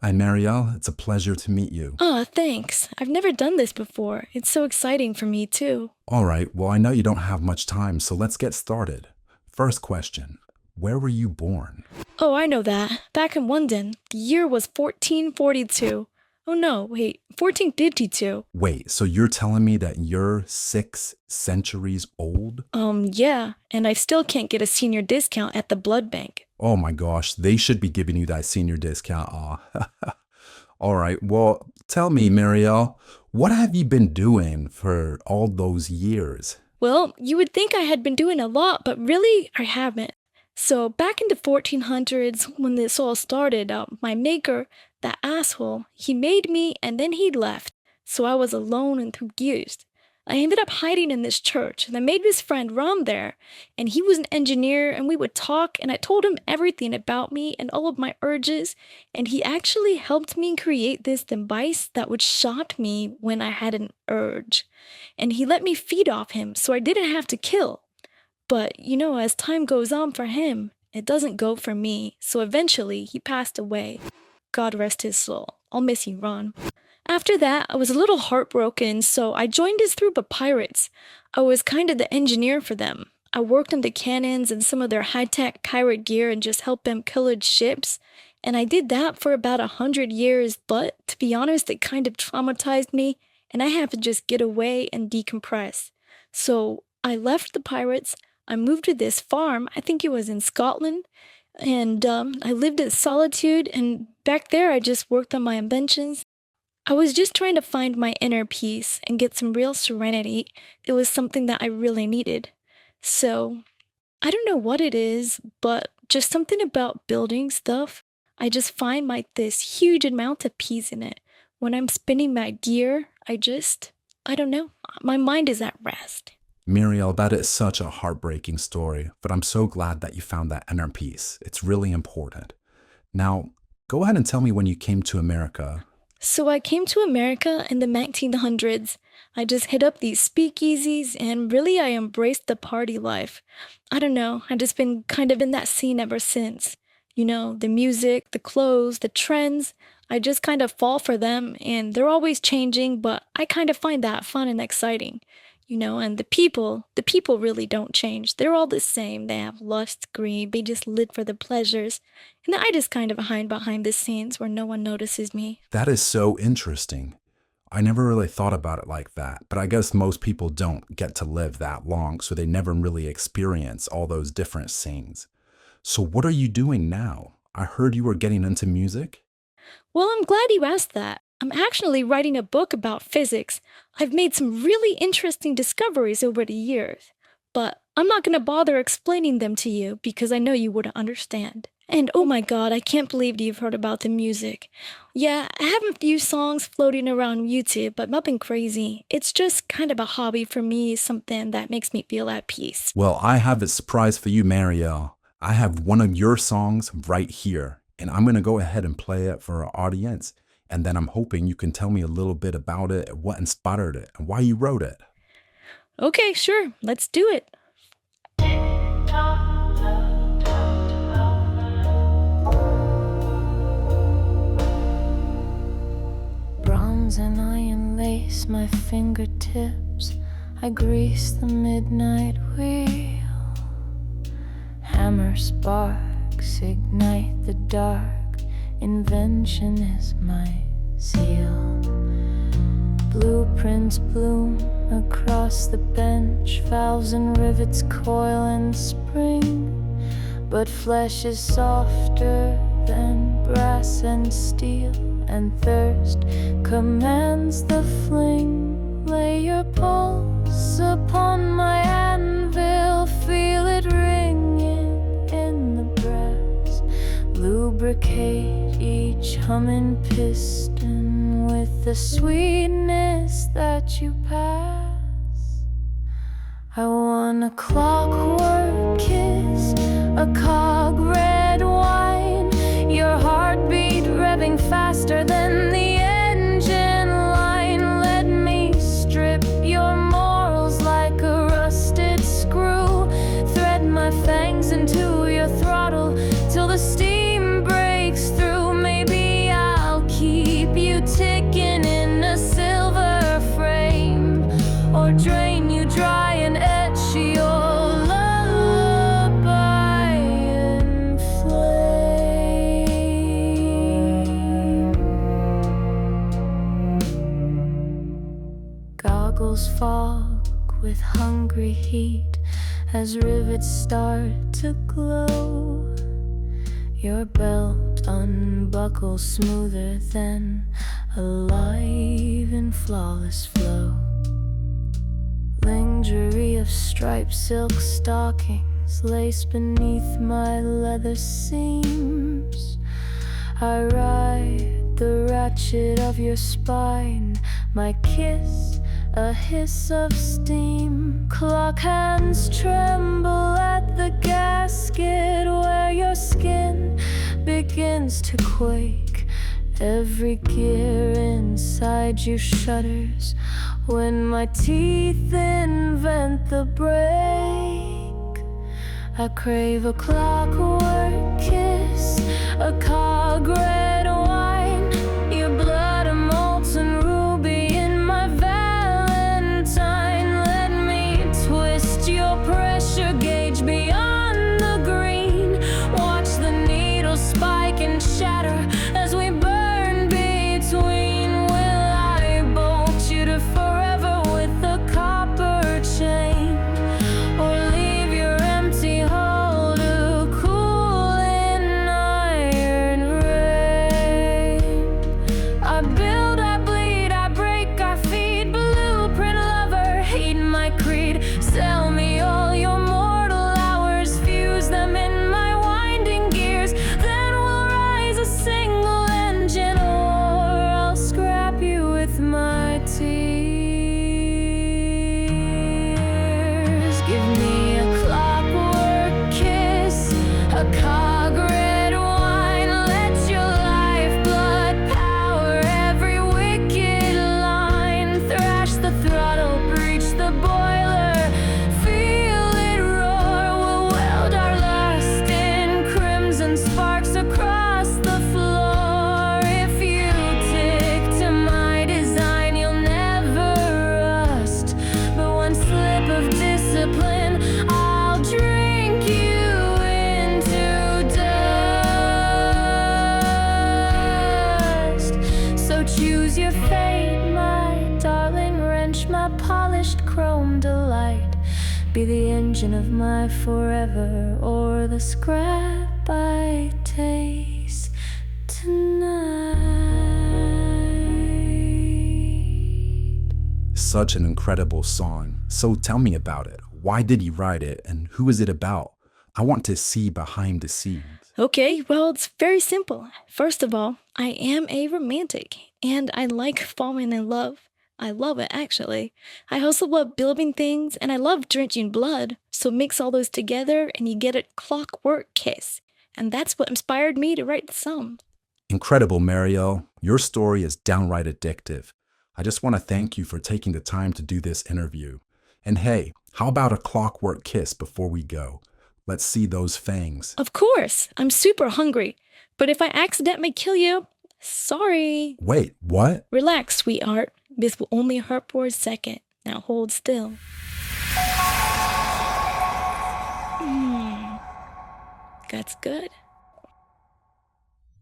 Hi, Marielle. It's a pleasure to meet you. Ah, thanks. I've never done this before. It's so exciting for me, too. All right, well, I know you don't have much time, so let's get started. First question. Where were you born? Oh, I know that. Back in London, the year was 1442. Oh no, wait, 1452. Wait, so you're telling me that you're 6 centuries old? Yeah, and I still can't get a senior discount at the blood bank. Oh my gosh, they should be giving you that senior discount. Aw. All right, well, tell me, Marielle, what have you been doing for all those years? Well, you would think I had been doing a lot, but really, I haven't. So, back in the 1400s, when this all started, my maker, that asshole, he made me and then he left. So I was alone and confused. I ended up hiding in this church, and I made this friend Ram there, and he was an engineer, and we would talk, and I told him everything about me and all of my urges, and he actually helped me create this device that would shock me when I had an urge. And he let me feed off him, so I didn't have to kill. But, as time goes on for him, it doesn't go for me, so eventually he passed away. God rest his soul. I'll miss you, Ron. After that, I was a little heartbroken, so I joined his group of pirates. I was kind of the engineer for them. I worked on the cannons and some of their high-tech pirate gear and just helped them pillage ships. And I did that for about 100 years, but to be honest, it kind of traumatized me, and I had to just get away and decompress. So I left the pirates. I moved to this farm, I think it was in Scotland, and I lived in solitude, and back there I just worked on my inventions. I was just trying to find my inner peace and get some real serenity. It was something that I really needed. So, I don't know what it is, but just something about building stuff. I just find this huge amount of peace in it. When I'm spinning my gear, I don't know, my mind is at rest. Marielle, that is such a heartbreaking story, but I'm so glad that you found that inner peace. It's really important. Now, go ahead and tell me when you came to America. So I came to America in the 1900s. I just hit up these speakeasies and really I embraced the party life. I don't know, I've just been kind of in that scene ever since. The music, the clothes, the trends. I just kind of fall for them and they're always changing, but I kind of find that fun and exciting. And the people really don't change. They're all the same. They have lust, greed, they just live for the pleasures. And I just kind of hide behind the scenes where no one notices me. That is so interesting. I never really thought about it like that, but I guess most people don't get to live that long, so they never really experience all those different scenes. So what are you doing now? I heard you were getting into music. Well, I'm glad you asked that. I'm actually writing a book about physics. I've made some really interesting discoveries over the years, but I'm not going to bother explaining them to you because I know you wouldn't understand. And oh my god, I can't believe you've heard about the music. Yeah, I have a few songs floating around YouTube, but nothing crazy. It's just kind of a hobby for me, something that makes me feel at peace. Well, I have a surprise for you, Marielle. I have one of your songs right here, and I'm going to go ahead and play it for our audience. And then I'm hoping you can tell me a little bit about it, what inspired it, and why you wrote it. Okay, sure, let's do it. Bronze and iron lace my fingertips. I grease the midnight wheel. Hammer sparks ignite the dark. Invention is my seal. Blueprints bloom across the bench. Valves and rivets coil and spring. But flesh is softer than brass and steel, and thirst commands the fling. Lay your pulse upon my anvil. Feel it ringing in the brass. Lubricate each humming piston with the sweetness that you pass. I want a clockwork kiss, a cog red wine, your heartbeat revving faster than the engine line. Let me strip your morals like a rusted screw. Thread my fangs into your throttle till the steam breaks through. Maybe I'll knuckles fog with hungry heat as rivets start to glow. Your belt unbuckles smoother than alive in flawless flow. Lingerie of striped silk stockings lace beneath my leather seams. I ride the ratchet of your spine, my kiss a hiss of steam. Clock hands tremble at the gasket where your skin begins to quake. Every gear inside you shudders when my teeth invent the break. I crave a clockwork kiss, a cog red wine, your blood a molten ruby in my valentine. Let me twist your pressure gauge beyond the green. Watch the needles spike and shatter as we burn between. Will I bolt you to forever with a copper chain, or leave your empty hull to cool in iron rain? I build, I bleed, I break, I feed. Blueprint lover, heed my creed. Sell me all your mortal hours, fuse them in my winding gears. Then we'll rise a single engine, or I'll scrap you with my tears. Give me a clockwork kiss, a cog red wine. Let your lifeblood power every wicked line. Thrash the throttle, breach the boiler, feel it roar. We'll weld our lust in crimson sparks across the floor. If you tick to my design, you'll never rust. But one slip of discipline, I'll drink you into dust. So choose your fate, my darling. Wrench my polished chrome delight. Be the engine of my forever, or the scrap I taste tonight. Such an incredible song. So tell me about it. Why did he write it, and who is it about? I want to see behind the scenes. Okay, well, it's very simple. First of all, I am a romantic, and I like falling in love. I love it, actually. I also love building things, and I love drenching blood. So mix all those together, and you get a clockwork kiss. And that's what inspired me to write the song. Incredible, Marielle. Your story is downright addictive. I just want to thank you for taking the time to do this interview. And hey, how about a clockwork kiss before we go? Let's see those fangs. Of course, I'm super hungry. But if I accidentally kill you, sorry. Wait, what? Relax, sweetheart. This will only hurt for a second. Now hold still. That's good.